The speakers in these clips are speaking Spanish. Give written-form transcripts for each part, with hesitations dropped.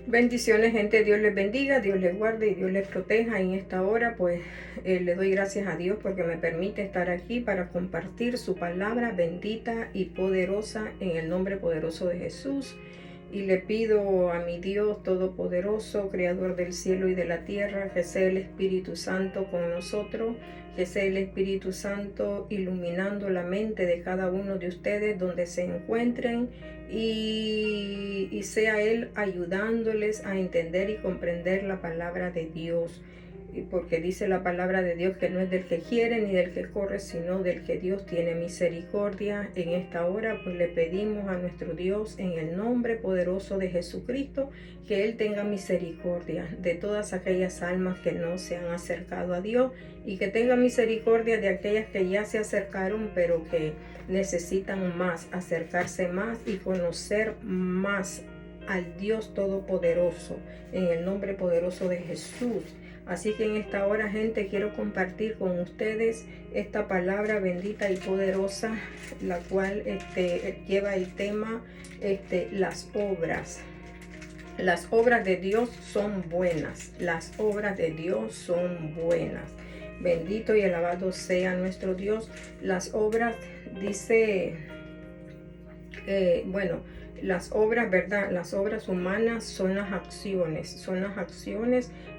Bendiciones, gente. Dios les bendiga, Dios les guarde y Dios les proteja. En esta hora, pues, le doy gracias a Dios porque me permite estar aquí para compartir su palabra bendita y poderosa en el nombre poderoso de Jesús. Y le pido a mi Dios todopoderoso, creador del cielo y de la tierra, que sea el Espíritu Santo con nosotros, que sea el Espíritu Santo iluminando la mente de cada uno de ustedes donde se encuentren y sea Él ayudándoles a entender y comprender la palabra de Dios. Porque dice la palabra de Dios que no es del que quiere ni del que corre, sino del que Dios tiene misericordia. En esta hora, pues le pedimos a nuestro Dios en el nombre poderoso de Jesucristo que Él tenga misericordia de todas aquellas almas que no se han acercado a Dios y que tenga misericordia de aquellas que ya se acercaron pero que necesitan más, acercarse más y conocer más al Dios Todopoderoso en el nombre poderoso de Jesús. Así que en esta hora, gente, quiero compartir con ustedes esta palabra bendita y poderosa, la cual lleva el tema las obras. Las obras de Dios son buenas. Las obras de Dios son buenas. Bendito y alabado sea nuestro Dios. Las obras, dice, las obras, ¿verdad? Las obras humanas son las acciones,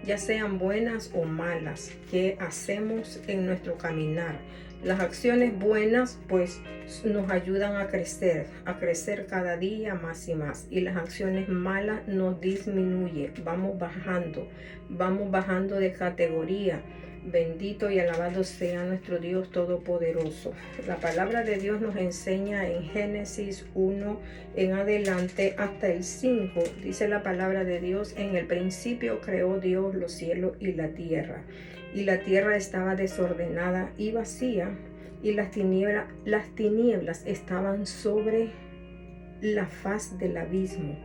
ya sean buenas o malas, que hacemos en nuestro caminar. Las acciones buenas, pues, nos ayudan a crecer cada día más y más. Y las acciones malas nos disminuyen, vamos bajando de categoría. Bendito y alabado sea nuestro Dios Todopoderoso. La palabra de Dios nos enseña en Génesis 1 en adelante hasta el 5. Dice la palabra de Dios: en el principio creó Dios los cielos y la tierra estaba desordenada y vacía, y las tinieblas estaban sobre la faz del abismo,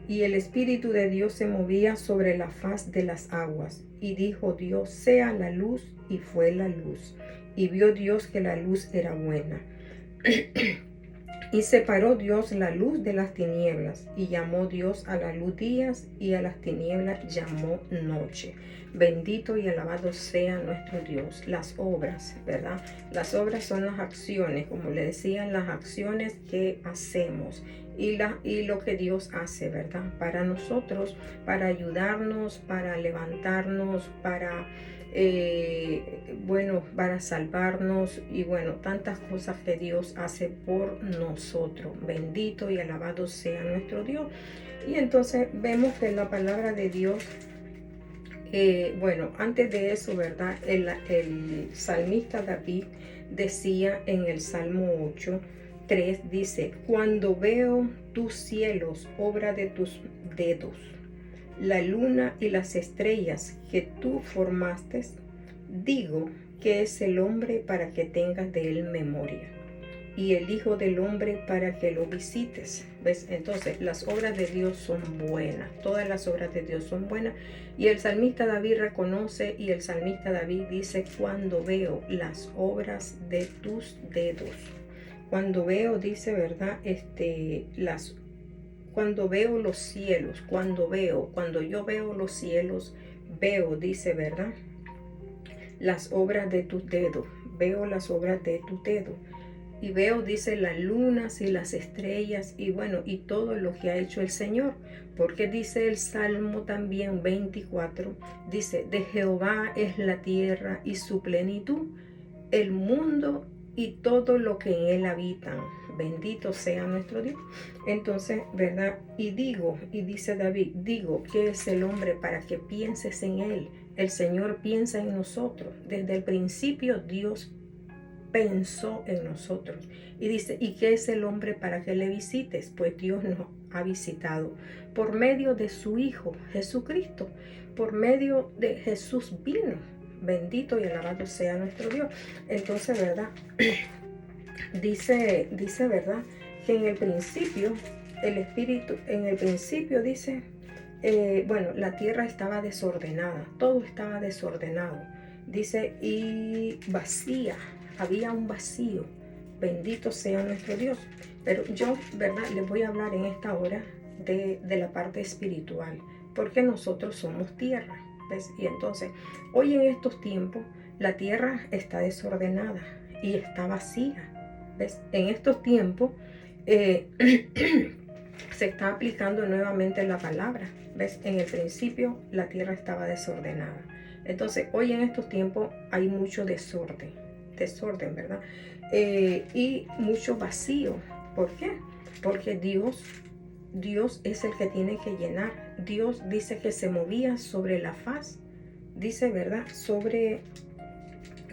y el Espíritu de Dios se movía sobre la faz de las aguas. Y dijo Dios: sea la luz, y fue la luz. Y vio Dios que la luz era buena. Y separó Dios la luz de las tinieblas, y llamó Dios a la luz días, y a las tinieblas llamó noche. Bendito y alabado sea nuestro Dios. Las obras, ¿verdad? Las obras son las acciones, como le decían, las acciones que hacemos y lo que Dios hace, ¿verdad? Para nosotros, para ayudarnos, para levantarnos, para para salvarnos y tantas cosas que Dios hace por nosotros. Bendito y alabado sea nuestro Dios. Y entonces vemos que la palabra de Dios, antes de eso, ¿verdad? El salmista David decía en el Salmo 8:3, dice: cuando veo tus cielos, obra de tus dedos, la luna y las estrellas que tú formaste, digo, que es el hombre para que tengas de él memoria, y el Hijo del Hombre para que lo visites. ¿Ves? Entonces, las obras de Dios son buenas. Todas las obras de Dios son buenas. Y el salmista David reconoce, y el salmista David dice: cuando veo las obras de tus dedos. Cuando veo, dice, ¿verdad? Cuando veo los cielos, cuando yo veo los cielos, veo, dice, ¿verdad? Las obras de tus dedos. Veo las obras de tus dedos. Y veo, dice, las lunas y las estrellas y todo lo que ha hecho el Señor. Porque dice el Salmo también 24, dice: de Jehová es la tierra y su plenitud, el mundo y todo lo que en él habitan. Bendito sea nuestro Dios. Entonces, ¿verdad? Y dice David, digo, ¿qué es el hombre para que pienses en él? El Señor piensa en nosotros. Desde el principio Dios pensó en nosotros. Y dice: ¿y qué es el hombre para que le visites? Pues Dios nos ha visitado por medio de su Hijo Jesucristo. Por medio de Jesús vino. Bendito y alabado sea nuestro Dios. Entonces, ¿verdad? dice, ¿verdad? Que en el principio, dice, la tierra estaba desordenada, todo estaba desordenado. Dice, y vacía, había un vacío. Bendito sea nuestro Dios. Pero yo, ¿verdad? Les voy a hablar en esta hora de la parte espiritual. porque nosotros somos tierra, ¿ves? Y entonces, hoy en estos tiempos, la tierra está desordenada y está vacía, ¿ves? En estos tiempos se está aplicando nuevamente la palabra, ¿ves? En el principio la tierra estaba desordenada. Entonces, hoy en estos tiempos hay mucho desorden, ¿verdad? Y mucho vacío. ¿Por qué? Porque Dios es el que tiene que llenar. Dios dice que se movía sobre la faz, dice, ¿verdad?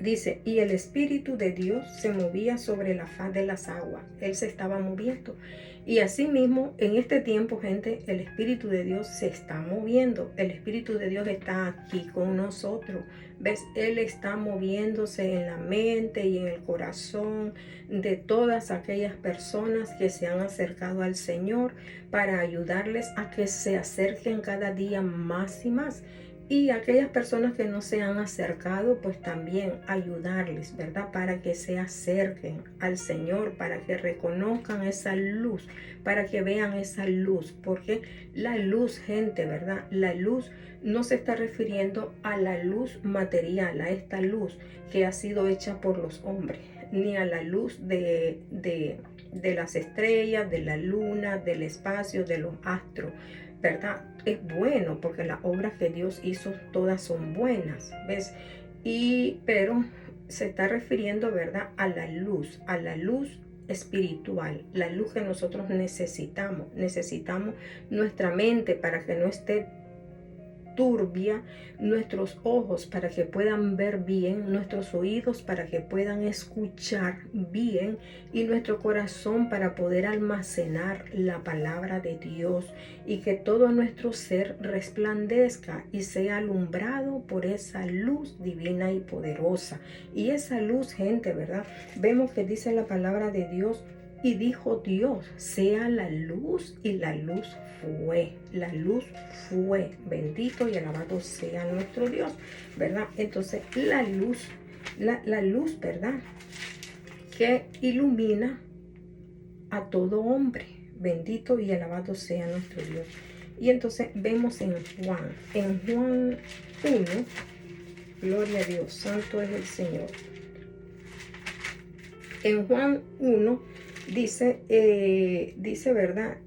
Dice, y el Espíritu de Dios se movía sobre la faz de las aguas. Él se estaba moviendo. Y así mismo, en este tiempo, gente, el Espíritu de Dios se está moviendo. El Espíritu de Dios está aquí con nosotros. ¿Ves? Él está moviéndose en la mente y en el corazón de todas aquellas personas que se han acercado al Señor para ayudarles a que se acerquen cada día más y más. Y aquellas personas que no se han acercado, pues también ayudarles, ¿verdad? Para que se acerquen al Señor, para que reconozcan esa luz, para que vean esa luz. Porque la luz, gente, ¿verdad? La luz no se está refiriendo a la luz material, a esta luz que ha sido hecha por los hombres, ni a la luz de las estrellas, de la luna, del espacio, de los astros, ¿verdad? Es bueno porque las obras que Dios hizo todas son buenas, ¿ves? Pero se está refiriendo, ¿verdad? A la luz espiritual, la luz que nosotros necesitamos. Necesitamos nuestra mente para que no esté turbia, nuestros ojos para que puedan ver bien, nuestros oídos para que puedan escuchar bien y nuestro corazón para poder almacenar la palabra de Dios y que todo nuestro ser resplandezca y sea alumbrado por esa luz divina y poderosa. Y esa luz, gente, ¿verdad? Vemos que dice la palabra de Dios: y dijo Dios, sea la luz, y la luz fue. La luz fue. Bendito y alabado sea nuestro Dios, ¿verdad? Entonces, la luz, ¿verdad? Que ilumina a todo hombre. Bendito y alabado sea nuestro Dios. Y entonces vemos en Juan 1, gloria a Dios, santo es el Señor. En Juan 1, dice, ¿verdad?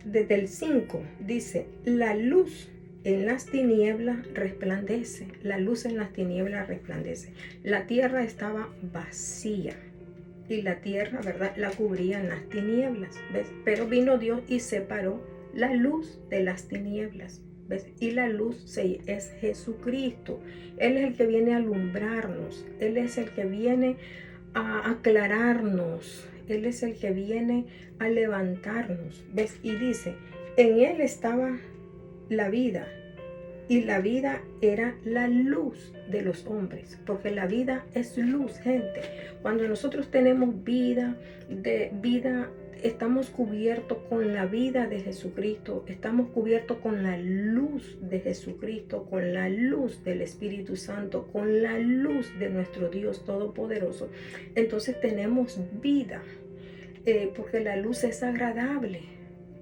Desde el 5 dice: la luz en las tinieblas resplandece. La luz en las tinieblas resplandece. La tierra estaba vacía y la tierra, ¿verdad?, la cubrían las tinieblas, ¿ves? Pero vino Dios y separó la luz de las tinieblas, ¿ves? Y la luz es Jesucristo. Él es el que viene a alumbrarnos. Él es el que viene a aclararnos. Él es el que viene a levantarnos, ¿ves? Y dice, en Él estaba la vida, y la vida era la luz de los hombres, porque la vida es luz, gente. Cuando nosotros tenemos vida, estamos cubiertos con la vida de Jesucristo, estamos cubiertos con la luz de Jesucristo, con la luz del Espíritu Santo, con la luz de nuestro Dios Todopoderoso. Entonces tenemos vida, porque la luz es agradable,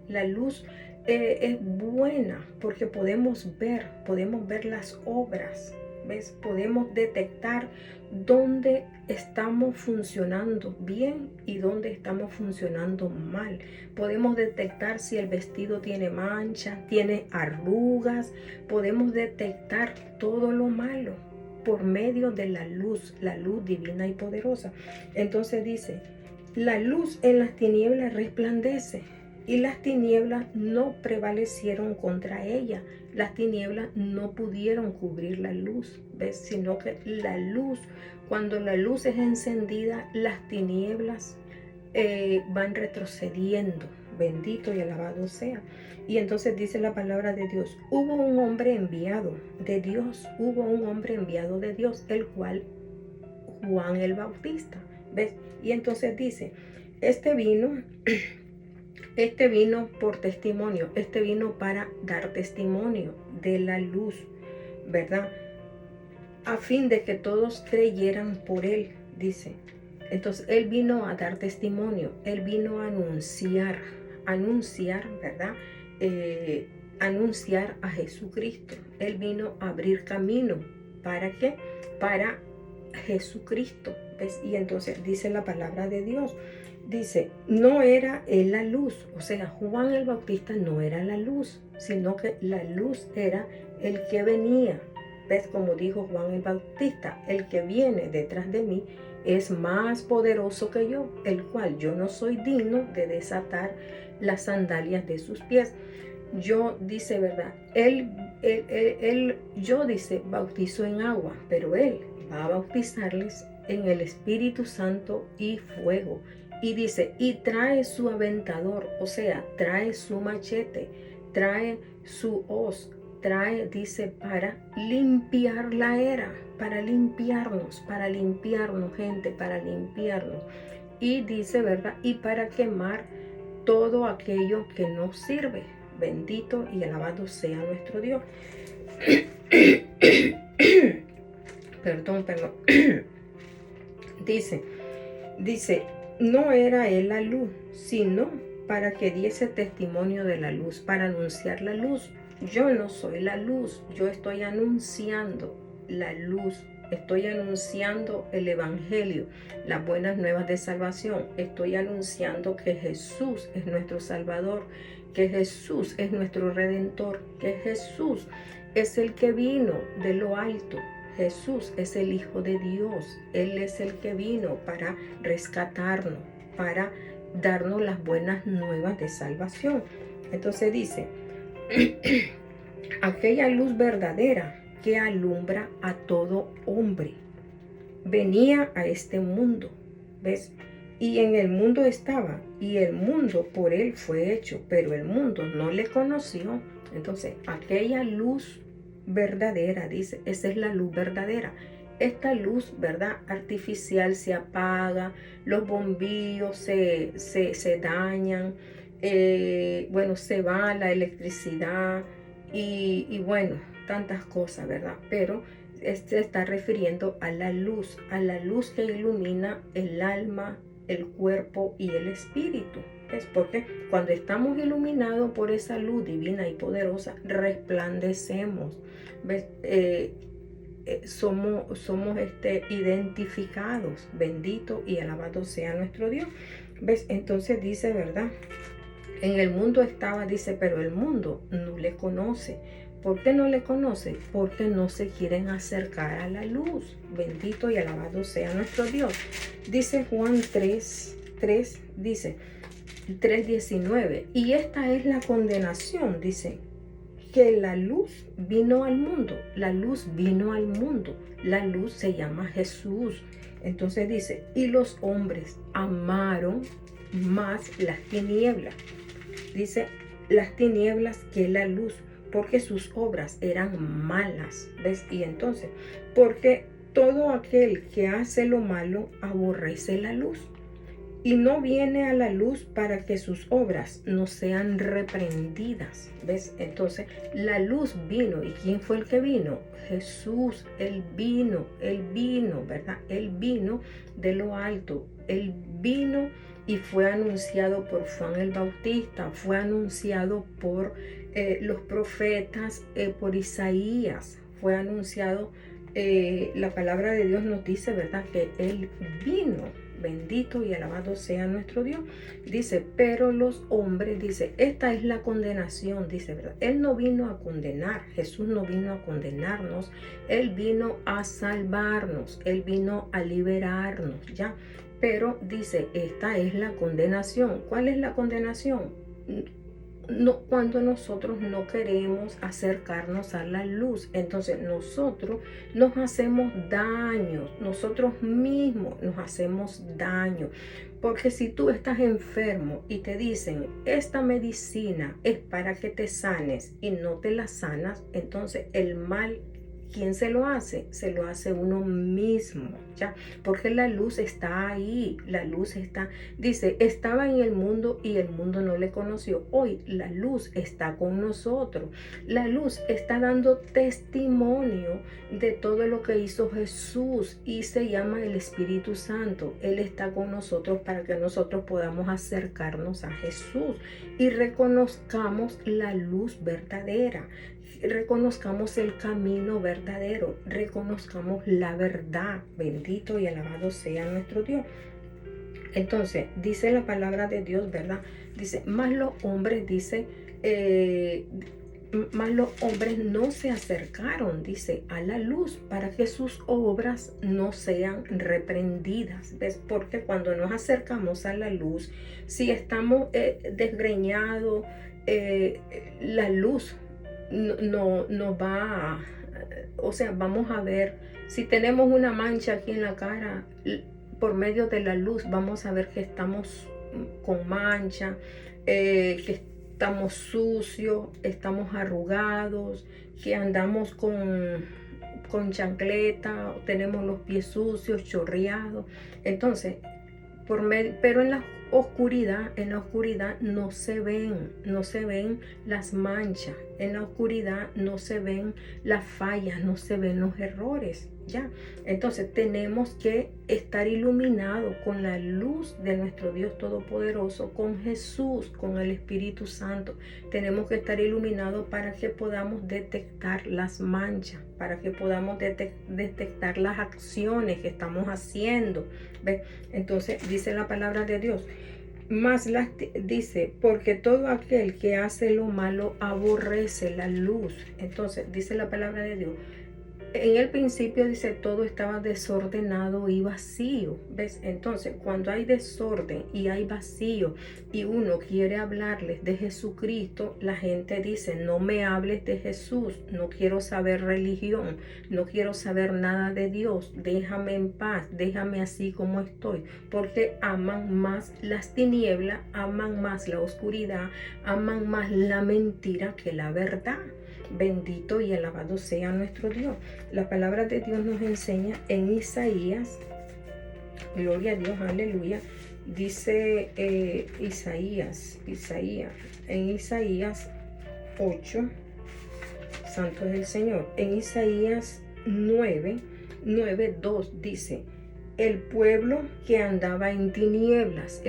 la luz es buena, porque podemos ver las obras, ¿ves? Podemos detectar dónde estamos funcionando bien y dónde estamos funcionando mal. Podemos detectar si el vestido tiene manchas, tiene arrugas. Podemos detectar todo lo malo por medio de la luz divina y poderosa. Entonces dice, la luz en las tinieblas resplandece, y las tinieblas no prevalecieron contra ella. Las tinieblas no pudieron cubrir la luz, ¿ves? Sino que la luz, cuando la luz es encendida, las tinieblas van retrocediendo. Bendito y alabado sea. Y entonces dice la palabra de Dios: hubo un hombre enviado de Dios, el cual Juan el Bautista, ¿ves? Y entonces dice, este vino por testimonio, vino para dar testimonio de la luz, ¿verdad? A fin de que todos creyeran por él, dice. Entonces él vino a dar testimonio, él vino a anunciar, ¿verdad? Anunciar a Jesucristo. Él vino a abrir camino. ¿Para qué? Para Jesucristo. ¿Ves? Y entonces dice la palabra de Dios. Dice, no era él la luz. O sea, Juan el Bautista no era la luz, sino que la luz era el que venía. ¿Ves? Como dijo Juan el Bautista, el que viene detrás de mí es más poderoso que yo, el cual yo no soy digno de desatar las sandalias de sus pies. Yo, dice, ¿verdad? Yo, dice, bautizo en agua, pero él va a bautizarles en el Espíritu Santo y fuego. Y dice, y trae su aventador, o sea, trae su machete, trae su hoz, trae, dice, para limpiar la era, para limpiarnos, gente, para limpiarnos. Y dice, ¿verdad? Y para quemar todo aquello que nos sirve. Bendito y alabado sea nuestro Dios. Perdón. Dice, no era él la luz, sino para que diese testimonio de la luz, para anunciar la luz. Yo no soy la luz, yo estoy anunciando la luz. Estoy anunciando el evangelio, las buenas nuevas de salvación. Estoy anunciando que Jesús es nuestro Salvador, que Jesús es nuestro Redentor, que Jesús es el que vino de lo alto. Jesús es el Hijo de Dios. Él es el que vino para rescatarnos, para darnos las buenas nuevas de salvación. Entonces dice, aquella luz verdadera que alumbra a todo hombre venía a este mundo, ¿ves? Y en el mundo estaba, y el mundo por él fue hecho, pero el mundo no le conoció. Entonces, aquella luz verdadera, dice, esa es la luz verdadera. Esta luz, ¿verdad? Artificial se apaga, los bombillos se dañan, bueno, se va la electricidad y bueno, tantas cosas, ¿verdad? Pero se está refiriendo a la luz que ilumina el alma, el cuerpo y el espíritu. Es porque cuando estamos iluminados por esa luz divina y poderosa, resplandecemos. ¿Ves? Somos identificados. Bendito y alabado sea nuestro Dios. ¿Ves? Entonces dice, ¿verdad? En el mundo estaba, dice, pero el mundo no le conoce. ¿Por qué no le conoce? Porque no se quieren acercar a la luz. Bendito y alabado sea nuestro Dios. Dice Juan 3, dice 3:19. Y esta es la condenación, dice, que la luz vino al mundo. La luz vino al mundo. La luz se llama Jesús. Entonces dice, y los hombres amaron más las tinieblas. Dice, las tinieblas que la luz, porque sus obras eran malas. ¿Ves? Y entonces, porque todo aquel que hace lo malo aborrece la luz y no viene a la luz para que sus obras no sean reprendidas. ¿Ves? Entonces, la luz vino. ¿Y quién fue el que vino? Jesús. Él vino, ¿verdad? Él vino de lo alto. Él vino y fue anunciado por Juan el Bautista, fue anunciado por los profetas, por Isaías, fue anunciado, la palabra de Dios nos dice, ¿verdad? Que Él vino, bendito y alabado sea nuestro Dios. Dice, pero los hombres, dice, esta es la condenación, dice, ¿verdad? Él no vino a condenar, Jesús no vino a condenarnos, Él vino a salvarnos, Él vino a liberarnos, ¿ya? Pero dice, esta es la condenación. ¿Cuál es la condenación? No, cuando nosotros no queremos acercarnos a la luz. Entonces nosotros nos hacemos daño, nosotros mismos nos hacemos daño. Porque si tú estás enfermo y te dicen, esta medicina es para que te sanes y no te la sanas, entonces el mal ¿Quién se lo hace? Se lo hace uno mismo, ¿ya? Porque la luz está ahí, la luz está, dice, estaba en el mundo y el mundo no le conoció. Hoy la luz está con nosotros. La luz está dando testimonio de todo lo que hizo Jesús y se llama el Espíritu Santo. Él está con nosotros para que nosotros podamos acercarnos a Jesús y reconozcamos la luz verdadera. Reconozcamos el camino verdadero, reconozcamos la verdad. Bendito y alabado sea nuestro Dios. Entonces, dice la palabra de Dios, ¿verdad? Dice, más los hombres, más los hombres no se acercaron, dice, a la luz para que sus obras no sean reprendidas. ¿Ves? Porque cuando nos acercamos a la luz, si estamos desgreñados, la luz no va a, o sea, vamos a ver, si tenemos una mancha aquí en la cara, por medio de la luz vamos a ver que estamos con mancha, que estamos sucios, estamos arrugados, que andamos con chancleta, tenemos los pies sucios, chorreados. Entonces, pero en la oscuridad no se ven las manchas, en la oscuridad no se ven las fallas, no se ven los errores, ¿ya? Entonces tenemos que estar iluminados con la luz de nuestro Dios Todopoderoso, con Jesús, con el Espíritu Santo. Tenemos que estar iluminados para que podamos detectar las manchas, para que podamos detectar las acciones que estamos haciendo. ¿Ves? Entonces dice la palabra de Dios, dice, porque todo aquel que hace lo malo aborrece la luz. Entonces dice la palabra de Dios, en el principio dice todo estaba desordenado y vacío. ¿Ves? Entonces cuando hay desorden y hay vacío y uno quiere hablarles de Jesucristo, la gente dice, no me hables de Jesús, no quiero saber religión, no quiero saber nada de Dios, déjame en paz, déjame así como estoy, porque aman más las tinieblas, aman más la oscuridad, aman más la mentira que la verdad. Bendito y alabado sea nuestro Dios. La palabra de Dios nos enseña en Isaías, gloria a Dios, aleluya. Dice en Isaías 8, santo es el Señor. En Isaías 9:2 dice, el pueblo que andaba en tinieblas,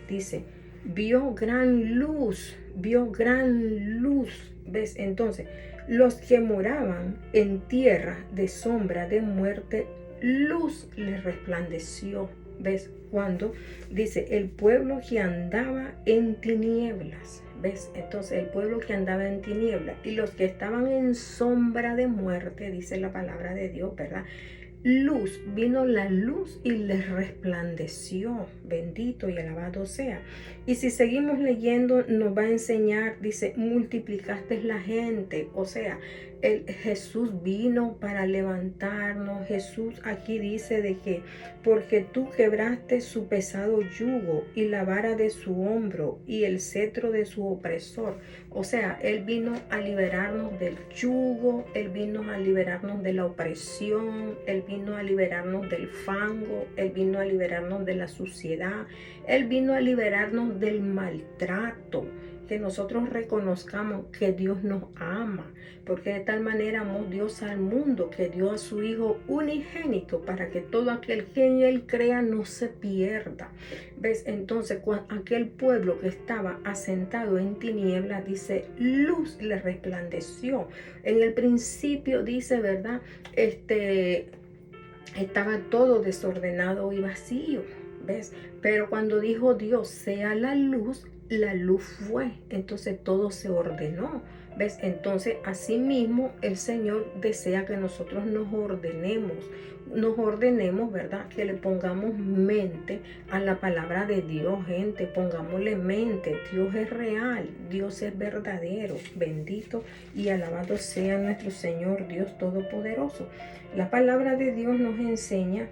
dice, vio gran luz. ¿Ves? Entonces, los que moraban en tierra de sombra de muerte, luz les resplandeció. ¿Ves? Cuando dice el pueblo que andaba en tinieblas. ¿Ves? Entonces el pueblo que andaba en tinieblas y los que estaban en sombra de muerte, dice la palabra de Dios, ¿verdad? Vino la luz y les resplandeció. Bendito y alabado sea. Y si seguimos leyendo, nos va a enseñar, dice, multiplicaste la gente. O sea, Jesús vino para levantarnos. Jesús aquí dice de que porque tú quebraste su pesado yugo y la vara de su hombro y el cetro de su opresor. O sea, Él vino a liberarnos del yugo, Él vino a liberarnos de la opresión, Él vino a liberarnos del fango, Él vino a liberarnos de la suciedad, Él vino a liberarnos del maltrato. Que nosotros reconozcamos que Dios nos ama, porque de tal manera amó Dios al mundo que dio a su Hijo unigénito para que todo aquel que en Él crea no se pierda. ¿Ves? Entonces, aquel pueblo que estaba asentado en tinieblas, dice, luz le resplandeció. En el principio dice, ¿verdad? Estaba todo desordenado y vacío. ¿Ves? Pero cuando dijo Dios, sea la luz fue. Entonces todo se ordenó. ¿Ves? Entonces asimismo el Señor desea que nosotros nos ordenemos, ¿verdad? Que le pongamos mente a la palabra de Dios, gente. Pongámosle mente. Dios es real, Dios es verdadero. Bendito y alabado sea nuestro Señor Dios Todopoderoso. La palabra de Dios nos enseña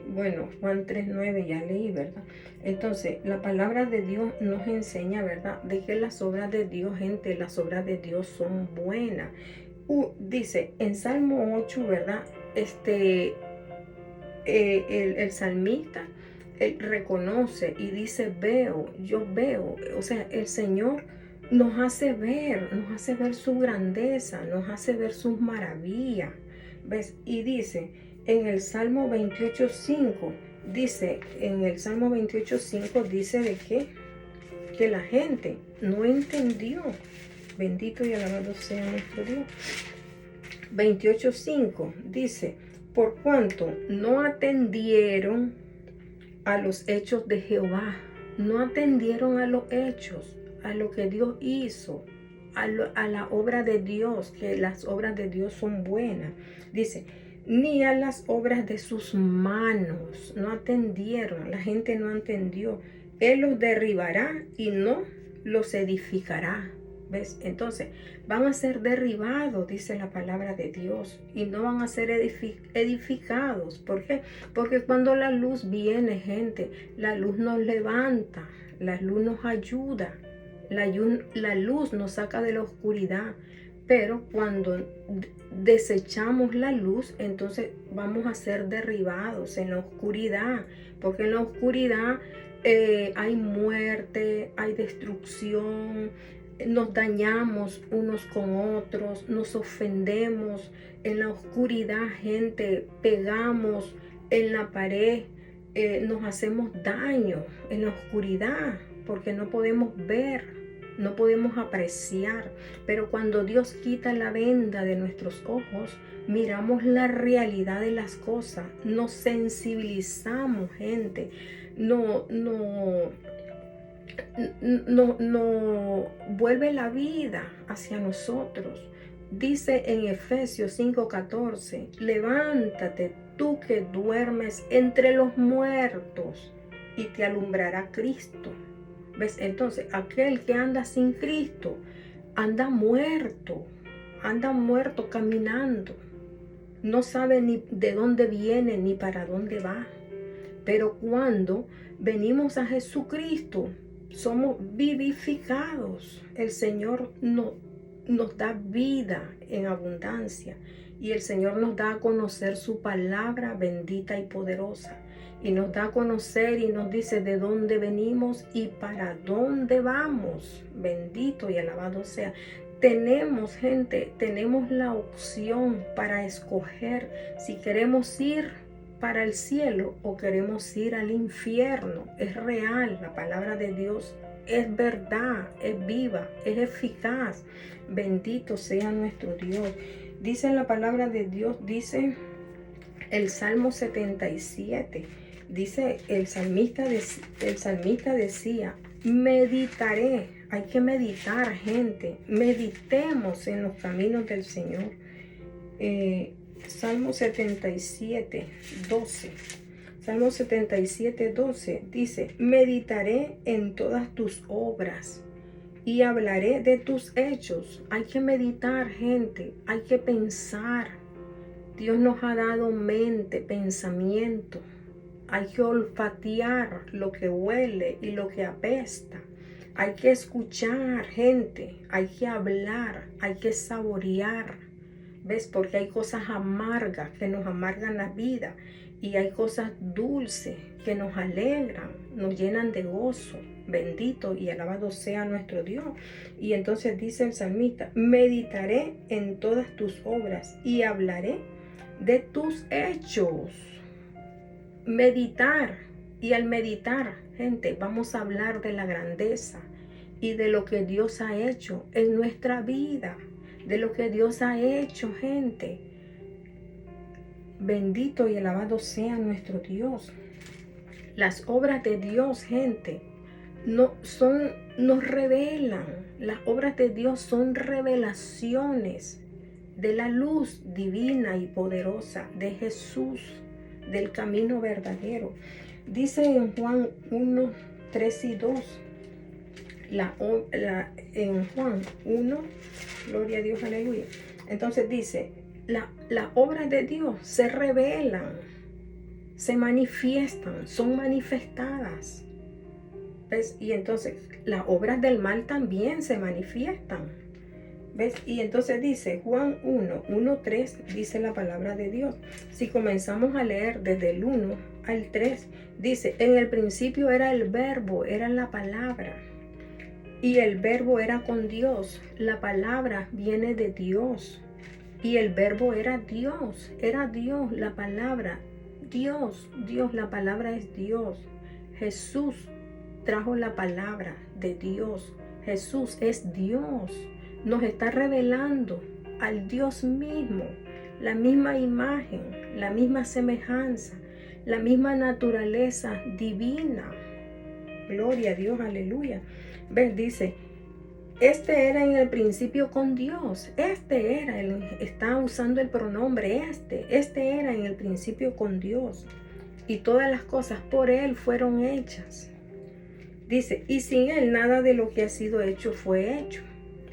Bueno, Juan 3:9 ya leí, ¿verdad? Entonces, la palabra de Dios nos enseña, ¿verdad? De que las obras de Dios, gente, las obras de Dios son buenas. Dice en Salmo 8, ¿verdad? El salmista él reconoce y dice, yo veo. O sea, el Señor nos hace ver su grandeza, nos hace ver sus maravillas. ¿Ves? Y dice en el Salmo 28:5, dice de que la gente no entendió. Bendito y alabado sea nuestro Dios. 28:5 dice, por cuanto no atendieron a los hechos de Jehová, no atendieron a los hechos, a lo que Dios hizo, a la obra de Dios, que las obras de Dios son buenas. Dice, ni a las obras de sus manos, no atendieron, la gente no atendió. Él los derribará y no los edificará. ¿Ves? Entonces, van a ser derribados, dice la palabra de Dios, y no van a ser edificados. ¿Por qué? Porque cuando la luz viene, gente, la luz nos levanta, la luz nos ayuda, la luz nos saca de la oscuridad. Pero cuando desechamos la luz, entonces vamos a ser derribados en la oscuridad, porque en la oscuridad hay muerte, hay destrucción, nos dañamos unos con otros, nos ofendemos. En la oscuridad, gente, pegamos en la pared, nos hacemos daño en la oscuridad porque no podemos ver, no podemos apreciar. Pero cuando Dios quita la venda de nuestros ojos, miramos la realidad de las cosas, nos sensibilizamos, gente. No vuelve la vida hacia nosotros. Dice en Efesios 5:14, levántate tú que duermes entre los muertos y te alumbrará Cristo. ¿Ves? Entonces, aquel que anda sin Cristo anda muerto caminando. No sabe ni de dónde viene ni para dónde va. Pero cuando venimos a Jesucristo, somos vivificados. El Señor nos da vida en abundancia y el Señor nos da a conocer su palabra bendita y poderosa, y nos da a conocer y nos dice de dónde venimos y para dónde vamos. Bendito y alabado sea. Tenemos, gente, tenemos la opción para escoger si queremos ir para el cielo o queremos ir al infierno. Es real, la palabra de Dios es verdad, es viva, es eficaz. Bendito sea nuestro Dios. Dice la palabra de Dios, dice el Salmo 77, dice el salmista decía, meditaré. Hay que meditar, gente. Meditemos en los caminos del Señor. Salmo 77:12. Salmo 77:12 dice, meditaré en todas tus obras y hablaré de tus hechos. Hay que meditar, gente. Hay que pensar. Dios nos ha dado mente, pensamiento. Hay que olfatear lo que huele y lo que apesta. Hay que escuchar, gente. Hay que hablar. Hay que saborear. ¿Ves? Porque hay cosas amargas que nos amargan la vida y hay cosas dulces que nos alegran, nos llenan de gozo. Bendito y alabado sea nuestro Dios. Y entonces dice el salmista, meditaré en todas tus obras y hablaré de tus hechos. Meditar. Y al meditar, gente, vamos a hablar de la grandeza y de lo que Dios ha hecho en nuestra vida. De lo que Dios ha hecho, gente. Bendito y alabado sea nuestro Dios. Las obras de Dios, gente, nos revelan. Las obras de Dios son revelaciones de la luz divina y poderosa de Jesús, del camino verdadero. Dice en Juan 1:3-2. En Juan 1, gloria a Dios, aleluya. Entonces dice, las obras de Dios se revelan se manifiestan, son manifestadas. ¿Ves? Y entonces las obras del mal también se manifiestan. ¿Ves? Y entonces dice Juan 1:3, dice la palabra de Dios. Si comenzamos a leer desde el 1 al 3, dice, en el principio era el verbo, era la palabra. Y el verbo era con Dios. La palabra viene de Dios. Y el verbo era Dios, la palabra. Dios, la palabra es Dios. Jesús trajo la palabra de Dios. Jesús es Dios. Nos está revelando al Dios mismo, la misma imagen, la misma semejanza, la misma naturaleza divina. Gloria a Dios, aleluya. ¿Ves? Dice, este era en el principio con Dios. Está usando el pronombre este era en el principio con Dios. Y todas las cosas por Él fueron hechas. Dice, y sin Él nada de lo que ha sido hecho fue hecho.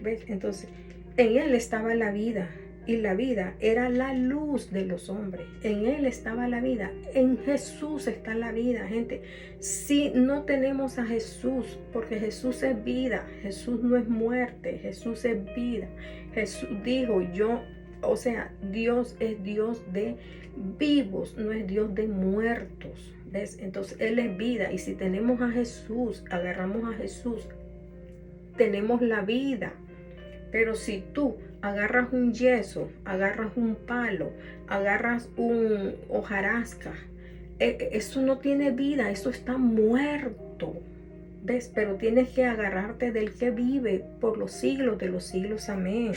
¿Ves? Entonces, en Él estaba la vida, y la vida era la luz de los hombres. En Él estaba la vida. En Jesús está la vida, gente. Si no tenemos a Jesús, porque Jesús es vida, Jesús no es muerte, Jesús es vida. Jesús dijo, Dios es Dios de vivos, no es Dios de muertos. ¿Ves? Entonces, Él es vida. Y si tenemos a Jesús, agarramos a Jesús, tenemos la vida. Pero si tú agarras un yeso, agarras un palo, agarras un hojarasca, eso no tiene vida, eso está muerto. ¿Ves? Pero tienes que agarrarte del que vive por los siglos de los siglos. Amén.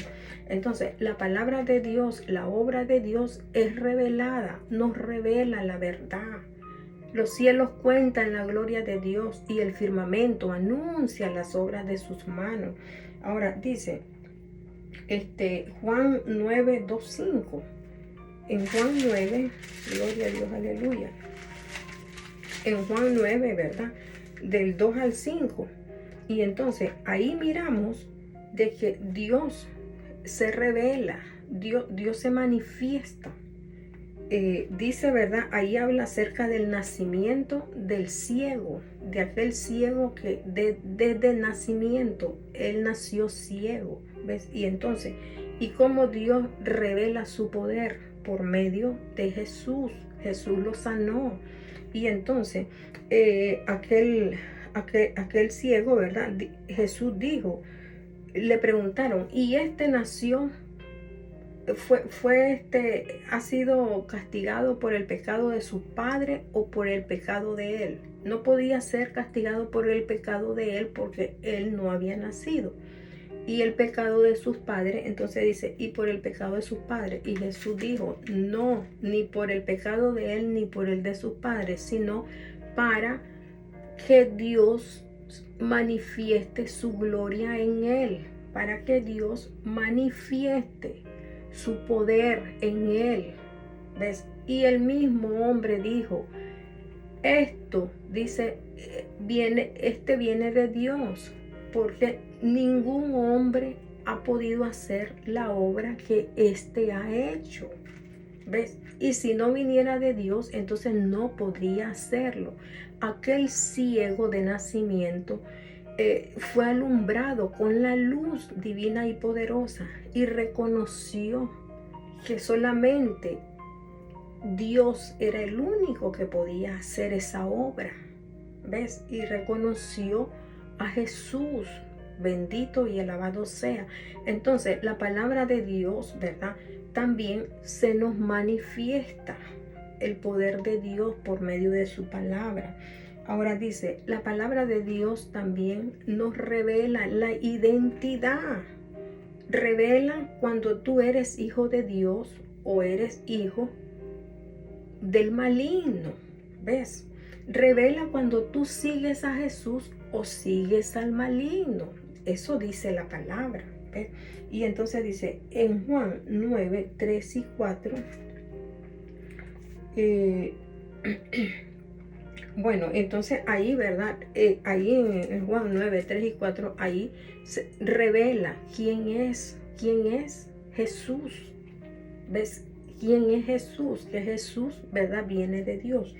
Entonces, la palabra de Dios, la obra de Dios es revelada, nos revela la verdad. Los cielos cuentan la gloria de Dios y el firmamento anuncia las obras de sus manos. Ahora dice, Juan 9:2-5. En Juan 9, gloria a Dios, aleluya. En Juan 9, ¿verdad? Del 2 al 5. Y entonces ahí miramos de que Dios se revela, Dios se manifiesta. Dice, ¿verdad? Ahí habla acerca del nacimiento del ciego, de aquel ciego que desde nacimiento, él nació ciego. ¿Ves? Y entonces, y cómo Dios revela su poder por medio de Jesús. Jesús lo sanó. Y entonces, aquel ciego, ¿verdad? Jesús dijo, le preguntaron, ¿y nació? ¿Ha sido castigado por el pecado de su padre o por el pecado de él? No podía ser castigado por el pecado de él porque él no había nacido. Y el pecado de sus padres, entonces dice, y por el pecado de sus padres. Y Jesús dijo, no, ni por el pecado de él ni por el de sus padres, sino para que Dios manifieste su gloria en él, para que Dios manifieste su poder en él. ¿Ves? Y el mismo hombre dijo, dice, viene de Dios, porque ningún hombre ha podido hacer la obra que ha hecho. ¿Ves? Y si no viniera de Dios, entonces no podría hacerlo. Aquel ciego de nacimiento fue alumbrado con la luz divina y poderosa y reconoció que solamente Dios era el único que podía hacer esa obra. ¿Ves? Y reconoció a Jesús, bendito y alabado sea. Entonces, la palabra de Dios, ¿verdad? También se nos manifiesta el poder de Dios por medio de su palabra. Ahora dice, la palabra de Dios también nos revela la identidad. Revela cuando tú eres hijo de Dios o eres hijo del maligno. ¿Ves? Revela cuando tú sigues a Jesús o sigues al maligno. Eso dice la palabra. ¿Ves? Y entonces dice en Juan 9:3-4. Bueno, entonces ahí, ¿verdad? Ahí en Juan 9:3-4, ahí se revela quién es Jesús. ¿Ves? quién es Jesús, que Jesús, ¿verdad?, viene de Dios.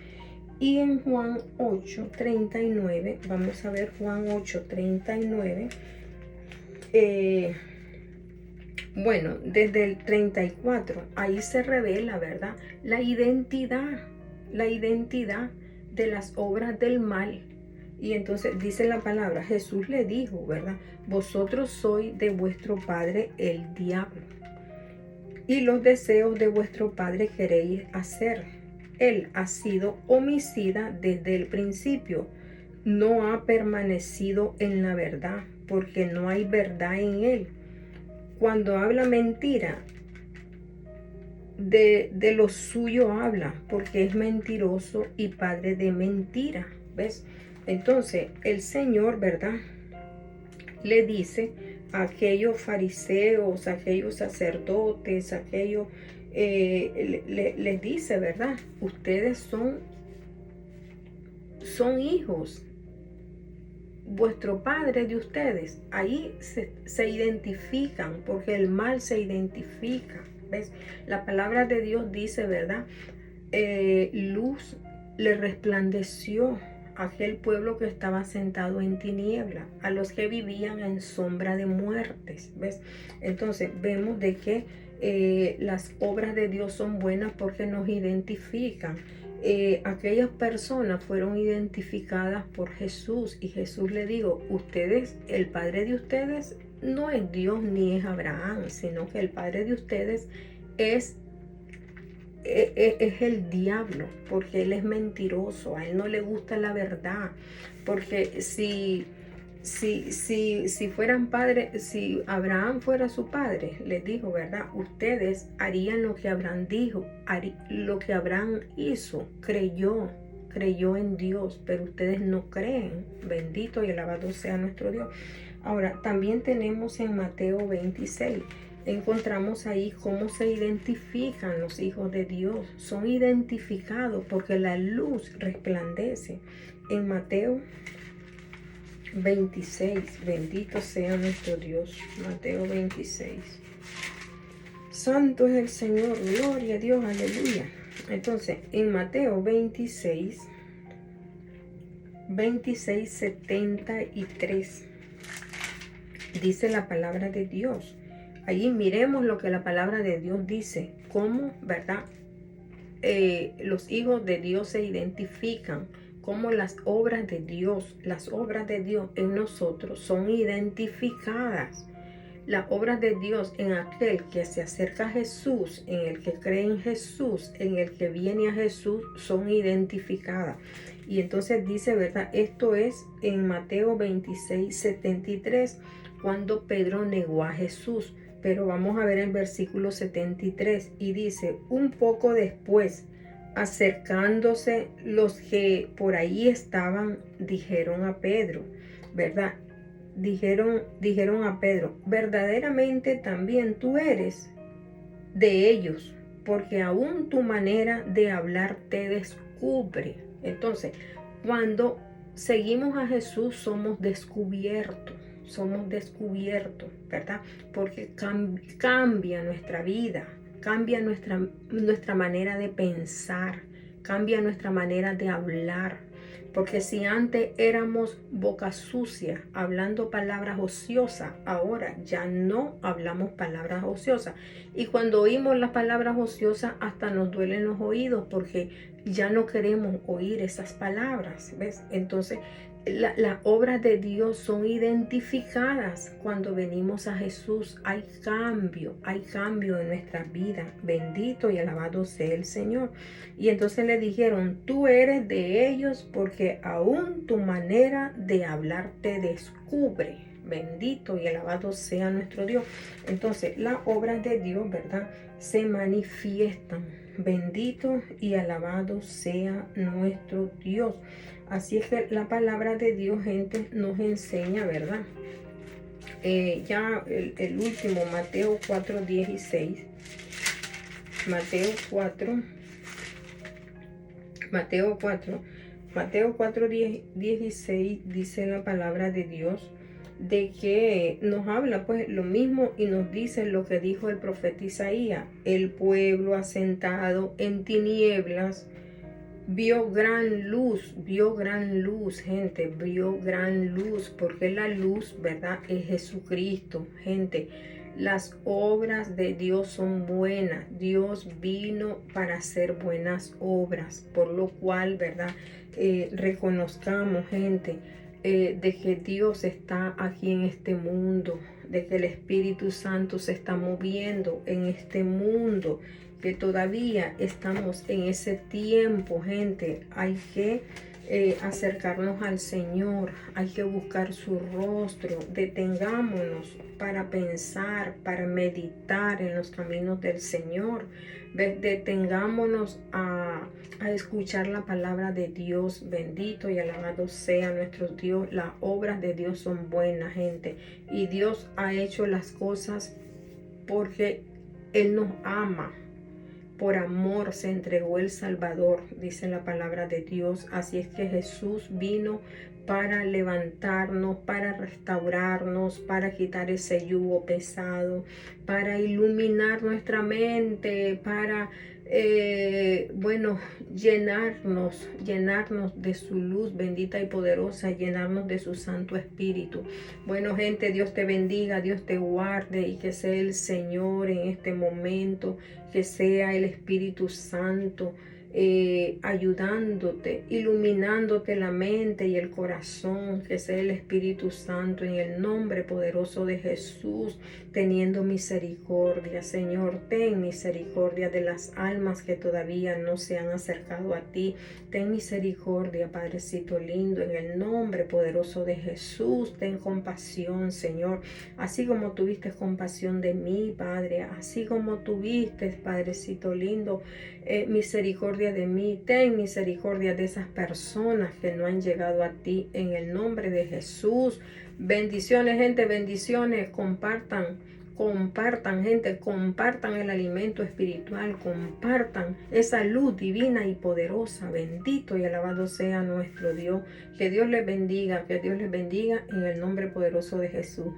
Y en Juan 8:39, vamos a ver Juan 8:39, bueno, desde el 34, ahí se revela, ¿verdad?, la identidad de las obras del mal. Y entonces dice la palabra, Jesús le dijo, ¿verdad?, vosotros sois de vuestro padre el diablo, y los deseos de vuestro padre queréis hacer. Él ha sido homicida desde el principio, no ha permanecido en la verdad, porque no hay verdad en él. Cuando habla mentira, de lo suyo habla, porque es mentiroso y padre de mentira. ¿Ves? Entonces el Señor, ¿verdad?, le dice a aquellos fariseos, a aquellos sacerdotes, aquellos, les dice, ¿verdad?, ustedes son hijos, vuestro padre de ustedes. Ahí se identifican, porque el mal se identifica. ¿Ves? La palabra de Dios dice, ¿verdad?, luz le resplandeció a aquel pueblo que estaba sentado en tiniebla, a los que vivían en sombra de muertes. ¿Ves? Entonces vemos de que las obras de Dios son buenas porque nos identifican. Aquellas personas fueron identificadas por Jesús, y Jesús le dijo, ustedes, el padre de ustedes no es Dios ni es Abraham, sino que el padre de ustedes es el diablo, porque él es mentiroso, a él no le gusta la verdad, porque si fueran padres, si Abraham fuera su padre, les dijo, ¿verdad?, ustedes harían lo que Abraham dijo, lo que Abraham hizo, creyó en Dios, pero ustedes no creen. Bendito y alabado sea nuestro Dios. Ahora, también tenemos en Mateo 26, encontramos ahí cómo se identifican los hijos de Dios. Son identificados porque la luz resplandece. En Mateo 26, bendito sea nuestro Dios. Mateo 26. Santo es el Señor, gloria a Dios, aleluya. Entonces, en Mateo 26, 73, dice la palabra de Dios. Allí miremos lo que la palabra de Dios dice, cómo, ¿verdad?, los hijos de Dios se identifican, cómo las obras de Dios en nosotros son identificadas. Las obras de Dios en aquel que se acerca a Jesús, en el que cree en Jesús, en el que viene a Jesús, son identificadas. Y entonces dice, ¿verdad?, esto es en Mateo 26, 73, cuando Pedro negó a Jesús. Pero vamos a ver el versículo 73 y dice, un poco después, acercándose los que por ahí estaban, dijeron a Pedro, ¿verdad? Dijeron a Pedro, verdaderamente también tú eres de ellos, porque aún tu manera de hablar te descubre. Entonces, cuando seguimos a Jesús somos descubiertos, ¿verdad? Porque cambia nuestra vida, cambia nuestra manera de pensar, cambia nuestra manera de hablar. Porque si antes éramos boca sucia, hablando palabras ociosas, ahora ya no hablamos palabras ociosas. Y cuando oímos las palabras ociosas, hasta nos duelen los oídos, porque ya no queremos oír esas palabras, ¿ves? Entonces, las obras de Dios son identificadas cuando venimos a Jesús. Hay cambio en nuestra vida. Bendito y alabado sea el Señor. Y entonces le dijeron, tú eres de ellos porque aún tu manera de hablar te descubre. Bendito y alabado sea nuestro Dios. Entonces, las obras de Dios, ¿verdad?, se manifiestan. Bendito y alabado sea nuestro Dios. Así es que la palabra de Dios, gente, nos enseña, ¿verdad? Ya el último, Mateo 4:16. Mateo 4:16 dice la palabra de Dios. de que nos habla pues lo mismo y nos dice lo que dijo el profeta Isaías. El pueblo asentado en tinieblas vio gran luz, gente, vio gran luz, porque la luz, ¿verdad? Es Jesucristo, gente. Las obras de Dios son buenas. Dios vino para hacer buenas obras, por lo cual, ¿verdad? Reconozcamos, gente, de que Dios está aquí en este mundo, de que el Espíritu Santo se está moviendo en este mundo, que todavía estamos en ese tiempo, gente. Hay que acercarnos al Señor, hay que buscar su rostro, detengámonos para pensar, para meditar en los caminos del Señor, detengámonos a escuchar la palabra de Dios. Bendito y alabado sea nuestro Dios. Las obras de Dios son buenas, gente, y Dios ha hecho las cosas porque Él nos ama. Por amor se entregó el Salvador, dice la palabra de Dios. Así es que Jesús vino para levantarnos, para restaurarnos, para quitar ese yugo pesado, para iluminar nuestra mente, para, llenarnos de su luz bendita y poderosa, llenarnos de su Santo Espíritu. Bueno, gente, Dios te bendiga, Dios te guarde, y que sea el Señor en este momento, que sea el Espíritu Santo ayudándote, iluminándote la mente y el corazón, que sea el Espíritu Santo en el nombre poderoso de Jesús, teniendo misericordia. Señor, ten misericordia de las almas que todavía no se han acercado a ti. Ten misericordia, Padrecito lindo, en el nombre poderoso de Jesús. Ten compasión, Señor, así como tuviste compasión de mí, Padre, así como tuviste, Padrecito lindo, misericordia de mí. Ten misericordia de esas personas que no han llegado a ti, en el nombre de Jesús. Bendiciones, gente, bendiciones. Compartan, gente, compartan el alimento espiritual, compartan esa luz divina y poderosa. Bendito y alabado sea nuestro Dios. Que Dios les bendiga en el nombre poderoso de Jesús.